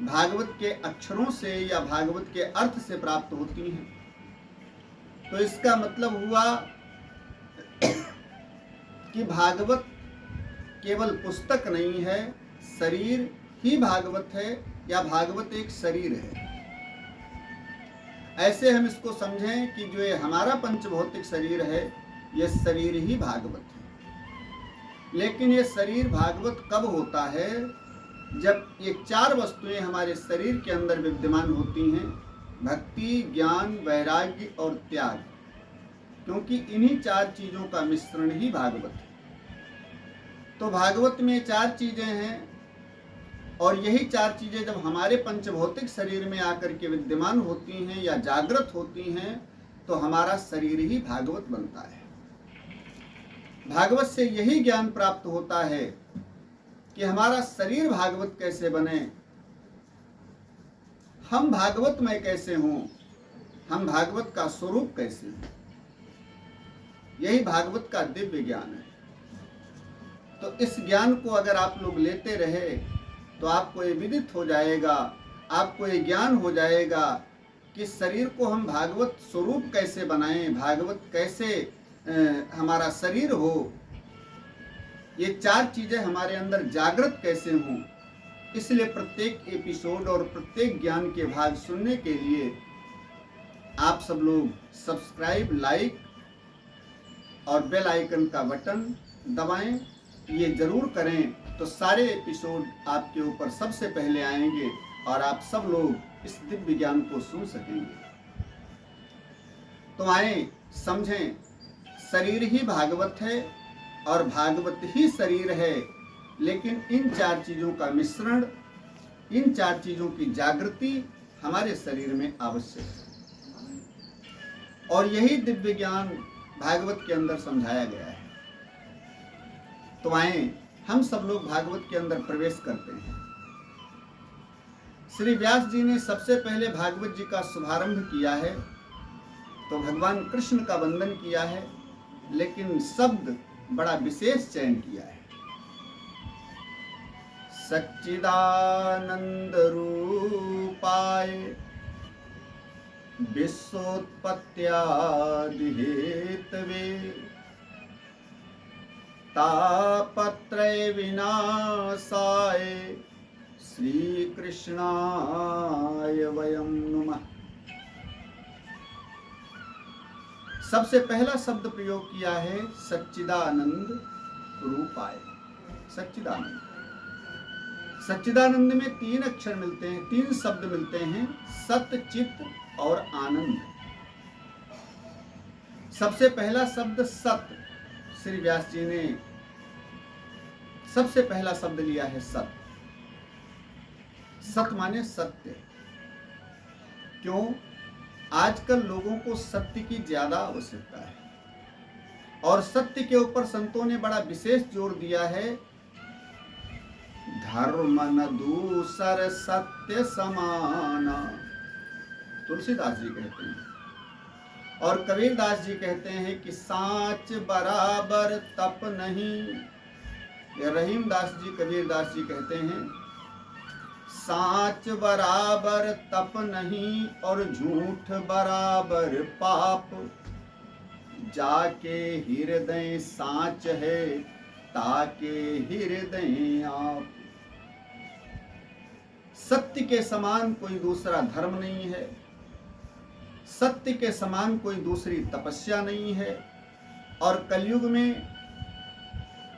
भागवत के अक्षरों से या भागवत के अर्थ से प्राप्त होती हैं। तो इसका मतलब हुआ कि भागवत केवल पुस्तक नहीं है, शरीर ही भागवत है, या भागवत एक शरीर है। ऐसे हम इसको समझें कि जो ये हमारा पंचभौतिक शरीर है, ये शरीर ही भागवत है। लेकिन ये शरीर भागवत कब होता है? जब ये चार वस्तुएं हमारे शरीर के अंदर विद्यमान होती हैं, भक्ति, ज्ञान, वैराग्य और त्याग, क्योंकि इन्हीं चार चीजों का मिश्रण ही भागवत है। तो भागवत में चार चीजें हैं, और यही चार चीजें जब हमारे पंचभौतिक शरीर में आकर के विद्यमान होती हैं या जागृत होती हैं, तो हमारा शरीर ही भागवत बनता है। भागवत से यही ज्ञान प्राप्त होता है कि हमारा शरीर भागवत कैसे बने, हम भागवतमय कैसे हों, हम भागवत का स्वरूप कैसे हों। यही भागवत का दिव्य ज्ञान है। तो इस ज्ञान को अगर आप लोग लेते रहे तो आपको ये विदित हो जाएगा, आपको ये ज्ञान हो जाएगा कि शरीर को हम भागवत स्वरूप कैसे बनाएं, भागवत कैसे हमारा शरीर हो, ये चार चीजें हमारे अंदर जागृत कैसे हों। इसलिए प्रत्येक एपिसोड और प्रत्येक ज्ञान के भाग सुनने के लिए आप सब लोग सब्सक्राइब, लाइक और बेल आइकन का बटन दबाएं, ये जरूर करें, तो सारे एपिसोड आपके ऊपर सबसे पहले आएंगे और आप सब लोग इस दिव्य ज्ञान को सुन सकेंगे। तो आए समझें, शरीर ही भागवत है और भागवत ही शरीर है, लेकिन इन चार चीजों का मिश्रण, इन चार चीजों की जागृति हमारे शरीर में आवश्यक है। और यही दिव्य ज्ञान भागवत के अंदर समझाया गया है। तो आए हम सब लोग भागवत के अंदर प्रवेश करते हैं। श्री व्यास जी ने सबसे पहले भागवत जी का शुभारंभ किया है, तो भगवान कृष्ण का वंदन किया है, लेकिन शब्द बड़ा विशेष चयन किया है। सच्चिदानंद रूपाय विश्वोत्पत्त्यादि हेतवे तापत्रय विनाशाय श्री कृष्णाय वयं नमः। सबसे पहला शब्द प्रयोग किया है सच्चिदानंद रूपाय। सच्चिदानंद, सच्चिदानंद में तीन अक्षर मिलते हैं, तीन शब्द मिलते हैं, सत्य, चित्त और आनंद। सबसे पहला शब्द सत्य, श्री व्यास जी ने सबसे पहला शब्द लिया है सत्य। सत्य माने सत्य। क्यों? आजकल लोगों को सत्य की ज्यादा आवश्यकता है, और सत्य के ऊपर संतों ने बड़ा विशेष जोर दिया है। धर्म न दूसर सत्य समाना, तुलसीदास जी कहते हैं। और कबीरदास जी कहते हैं कि साच बराबर तप नहीं, या रहीमदास जी, कबीरदास जी कहते हैं साच बराबर तप नहीं और झूठ बराबर पाप, जाके हृदय साच है ताके हृदय आप। सत्य के समान कोई दूसरा धर्म नहीं है, सत्य के समान कोई दूसरी तपस्या नहीं है। और कलयुग में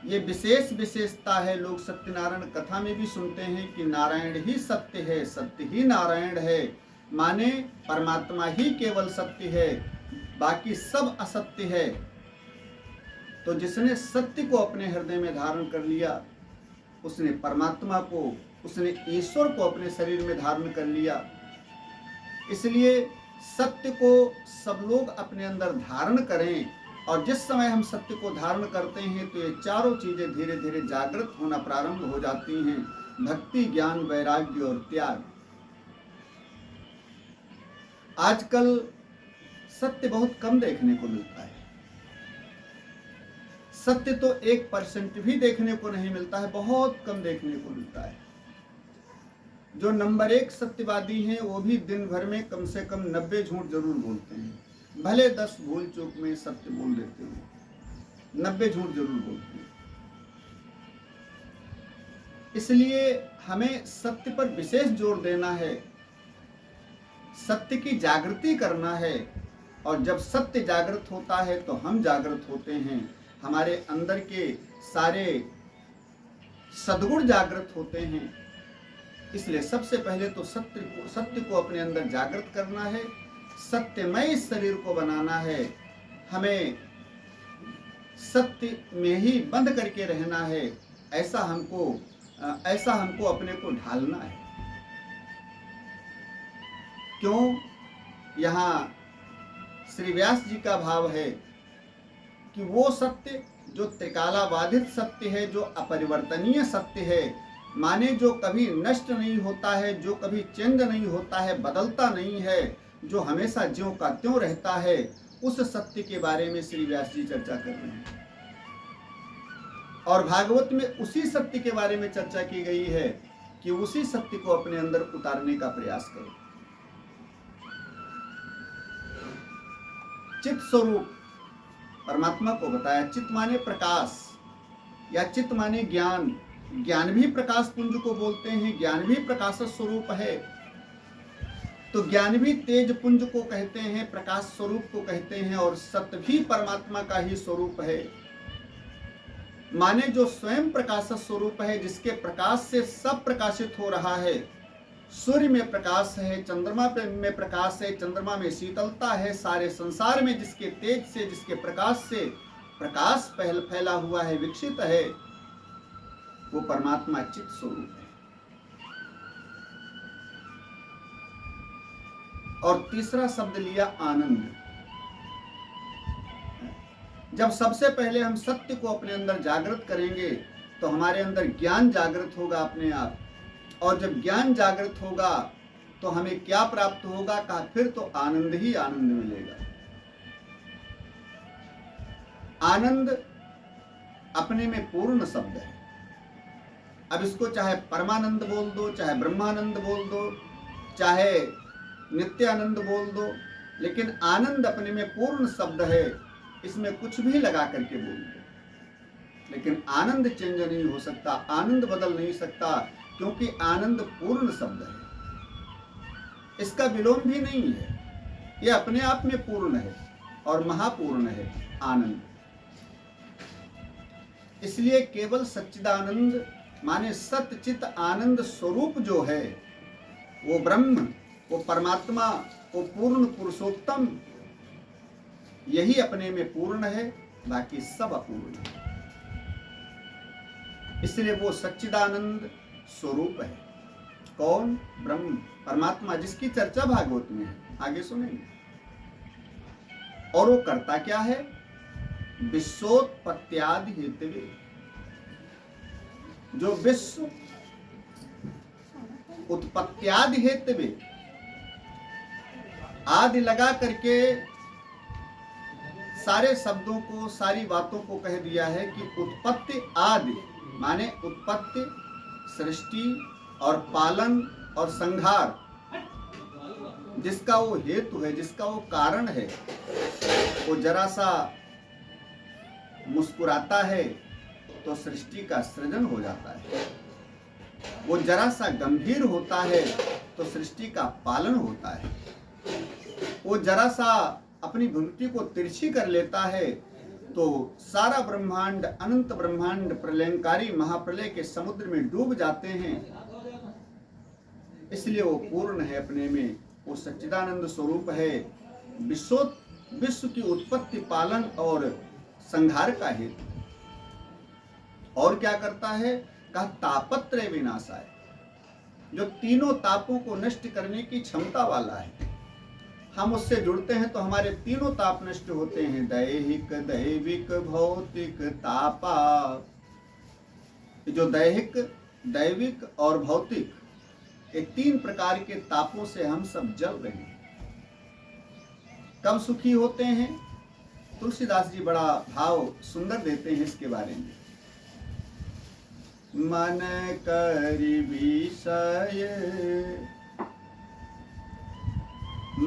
ये विशेष विशेषता है। लोग सत्यनारायण कथा में भी सुनते हैं कि नारायण ही सत्य है, सत्य ही नारायण है, माने परमात्मा ही केवल सत्य है, बाकी सब असत्य है। तो जिसने सत्य को अपने हृदय में धारण कर लिया, उसने परमात्मा को, उसने ईश्वर को अपने शरीर में धारण कर लिया। इसलिए सत्य को सब लोग अपने अंदर धारण करें, और जिस समय हम सत्य को धारण करते हैं तो ये चारों चीजें धीरे धीरे जागृत होना प्रारंभ हो जाती हैं, भक्ति, ज्ञान, वैराग्य और त्याग। आजकल सत्य बहुत कम देखने को मिलता है। सत्य तो 1% भी देखने को नहीं मिलता है, बहुत कम देखने को मिलता है। जो नंबर 1 सत्यवादी हैं वो भी दिन भर में कम से कम 90 झूठ जरूर बोलते हैं, भले 10 भूल चूक में सत्य बोल देते हो, 90 झूठ जरूर बोलते हैं। इसलिए हमें सत्य पर विशेष जोर देना है, सत्य की जागृति करना है, और जब सत्य जागृत होता है तो हम जागृत होते हैं, हमारे अंदर के सारे सद्गुण जागृत होते हैं। इसलिए सबसे पहले तो सत्य को अपने अंदर जागृत करना है, सत्यमय इस शरीर को बनाना है, हमें सत्य में ही बंद करके रहना है, ऐसा हमको अपने को ढालना है। क्यों? यहाँ श्री व्यास जी का भाव है कि वो सत्य जो त्रिकालाबाधित सत्य है, जो अपरिवर्तनीय सत्य है, माने जो कभी नष्ट नहीं होता है, जो कभी चेंज नहीं होता है, बदलता नहीं है, जो हमेशा ज्यों का त्यों रहता है, उस सत्य के बारे में श्री व्यास जी चर्चा कर रहे हैं। और भागवत में उसी सत्य के बारे में चर्चा की गई है कि उसी सत्य को अपने अंदर उतारने का प्रयास करो। चित स्वरूप परमात्मा को बताया। चित माने प्रकाश या चित माने ज्ञान। ज्ञान भी प्रकाश पुंज को बोलते हैं, ज्ञान भी प्रकाश स्वरूप है। तो ज्ञान भी तेज पुंज को कहते हैं, प्रकाश स्वरूप को कहते हैं, और सत्य भी परमात्मा का ही स्वरूप है। माने जो स्वयं प्रकाश स्वरूप है, जिसके प्रकाश से सब प्रकाशित हो रहा है। सूर्य में प्रकाश है, चंद्रमा में प्रकाश है, चंद्रमा में शीतलता है, सारे संसार में जिसके तेज से, जिसके प्रकाश से प्रकाश फैला हुआ है, विकसित है, वो परमात्मा चित स्वरूप है। और तीसरा शब्द लिया आनंद। जब सबसे पहले हम सत्य को अपने अंदर जागृत करेंगे तो हमारे अंदर ज्ञान जागृत होगा अपने आप, और जब ज्ञान जागृत होगा तो हमें क्या प्राप्त होगा? कहा फिर तो आनंद ही आनंद मिलेगा। आनंद अपने में पूर्ण शब्द है। अब इसको चाहे परमानंद बोल दो, चाहे ब्रह्मानंद बोल दो, चाहे नित्यानंद बोल दो, लेकिन आनंद अपने में पूर्ण शब्द है। इसमें कुछ भी लगा करके बोल दो, लेकिन आनंद चेंज नहीं हो सकता, आनंद बदल नहीं सकता, क्योंकि आनंद पूर्ण शब्द है। इसका विलोम भी नहीं है, यह अपने आप में पूर्ण है और महापूर्ण है आनंद। इसलिए केवल सच्चिदानंद माने सत्य चित आनंद स्वरूप जो है, वो ब्रह्म, वो परमात्मा, वो पूर्ण पुरुषोत्तम, यही अपने में पूर्ण है, बाकी सब अपूर्ण है। इसलिए वो सच्चिदानंद स्वरूप है। कौन? ब्रह्म, परमात्मा, जिसकी चर्चा भागवत में है, आगे सुनेंगे। और वो करता क्या है? विश्वोत्पत्त्यादि हेतवे, जो विश्व उत्पत्त्यादि हेतवे, आदि लगा करके सारे शब्दों को, सारी बातों को कह दिया है कि उत्पत्ति आदि माने उत्पत्ति, सृष्टि और पालन और संहार, जिसका वो हेतु है, जिसका वो कारण है, वो जरा सा मुस्कुराता है तो सृष्टि का सृजन हो जाता है, वो जरा सा गंभीर होता है तो सृष्टि का पालन होता है, वो जरा सा अपनी भूमिका को तिरछी कर लेता है तो सारा ब्रह्मांड, अनंत ब्रह्मांड प्रलयंकारी महाप्रलय के समुद्र में डूब जाते हैं। इसलिए वो पूर्ण है अपने में, वो सच्चिदानंद स्वरूप है, विश्व की उत्पत्ति, पालन और संहार का हेतु। और क्या करता है? कहा तापत्रय विनाशाय, जो तीनों तापों को नष्ट करने की क्षमता वाला है। हम उससे जुड़ते हैं तो हमारे तीनों ताप नष्ट होते हैं, दैहिक, दैविक, भौतिक तापा। जो दैहिक, दैविक और भौतिक, ये तीन प्रकार के तापों से हम सब जल रहे हैं। कब सुखी होते हैं? तुलसीदास जी बड़ा भाव सुंदर देते हैं इसके बारे में। मन करि विषय,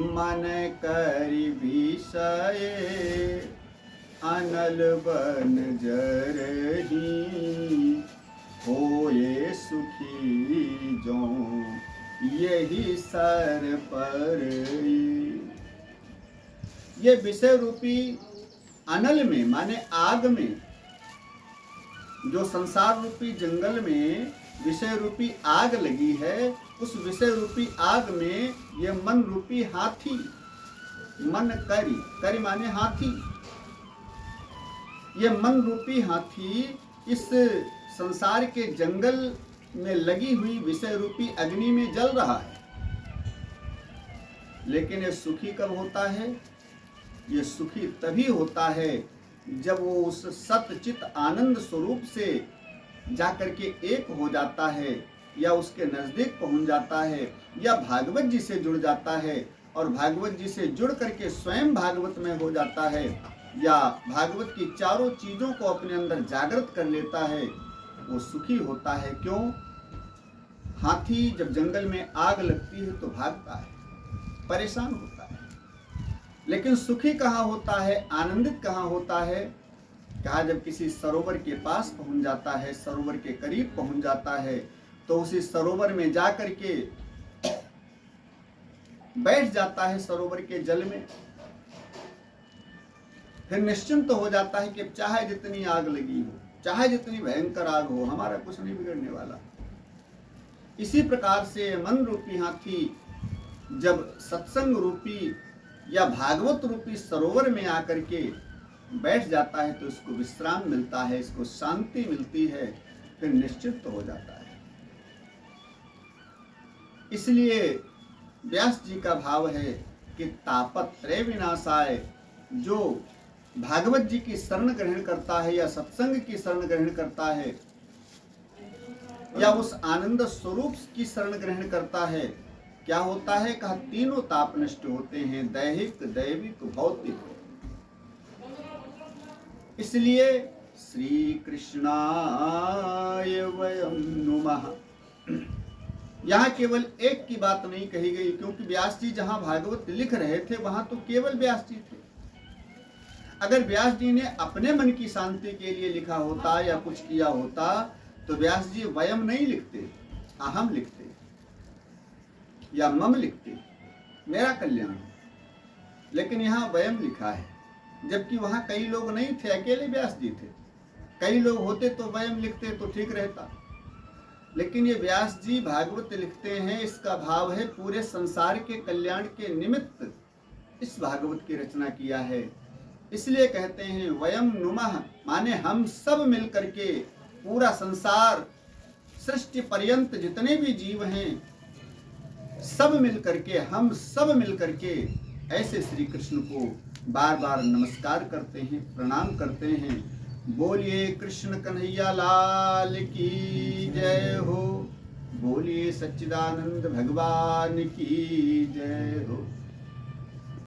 मन करि विषय, अनल बन जरहि, होए सुखी जो यही सर पर। ये विषय रूपी अनल में माने आग में, जो संसार रूपी जंगल में विषय रूपी आग लगी है, उस विषय रूपी आग में ये मन रूपी हाथी, मन करी, करी माने हाथी, ये मन रूपी हाथी इस संसार के जंगल में लगी हुई विषय रूपी अग्नि में जल रहा है। लेकिन ये सुखी कब होता है? ये सुखी तभी होता है जब वो उस सतचित आनंद स्वरूप से जाकर के एक हो जाता है, या उसके नजदीक पहुंच जाता है, या भागवत जी से जुड़ जाता है, और भागवत जी से जुड़ करके स्वयं भागवत में हो जाता है, या भागवत की चारों चीजों को अपने अंदर जागृत कर लेता है। वो सुखी होता है। क्यों? हाथी जब जंगल में आग लगती है तो भागता है, परेशान होता है। लेकिन सुखी कहाँ होता है, आनंदित कहाँ होता है? कहा जब किसी सरोवर के पास पहुंच जाता है, सरोवर के करीब पहुंच जाता है, तो उसी सरोवर में जाकर के बैठ जाता है, सरोवर के जल में। फिर निश्चिंत तो हो जाता है कि चाहे जितनी आग लगी हो, चाहे जितनी भयंकर आग हो, हमारा कुछ नहीं बिगड़ने वाला। इसी प्रकार से मन रूपी हाथी जब सत्संग रूपी या भागवत रूपी सरोवर में आकर के बैठ जाता है तो इसको विश्राम मिलता है, इसको शांति मिलती है, फिर निश्चित हो जाता है। इसलिए व्यास जी का भाव है कि तापत्रय विनाशाय, जो भागवत जी की शरण ग्रहण करता है या सत्संग की शरण ग्रहण करता है या उस आनंद स्वरूप की शरण ग्रहण करता है, क्या होता है? कहा तीनों ताप नष्ट होते हैं, दैहिक, दैविक, भौतिक। इसलिए श्री कृष्णाय वयं नुमः। यहाँ केवल एक की बात नहीं कही गई, क्योंकि व्यास जी जहाँ भागवत लिख रहे थे वहां तो केवल व्यास जी थे। अगर व्यास जी ने अपने मन की शांति के लिए लिखा होता या कुछ किया होता तो व्यास जी वयम नहीं लिखते, अहम लिखते या मम लिखते, मेरा कल्याण। लेकिन यहाँ वयम लिखा है, जबकि वहां कई लोग नहीं थे, अकेले व्यास जी थे। कई लोग होते तो वयम लिखते तो ठीक रहता। लेकिन ये व्यास जी भागवत लिखते हैं, इसका भाव है पूरे संसार के कल्याण के निमित्त इस भागवत की रचना किया है। इसलिए कहते हैं वयम नुमः, माने हम सब मिल करके, पूरा संसार, सृष्टि पर्यंत जितने भी जीव हैं, सब मिल करके, हम सब मिल करके ऐसे श्री कृष्ण को बार बार नमस्कार करते हैं, प्रणाम करते हैं। बोलिए कृष्ण कन्हैया लाल की जय हो, बोलिए सच्चिदानंद भगवान की जय हो।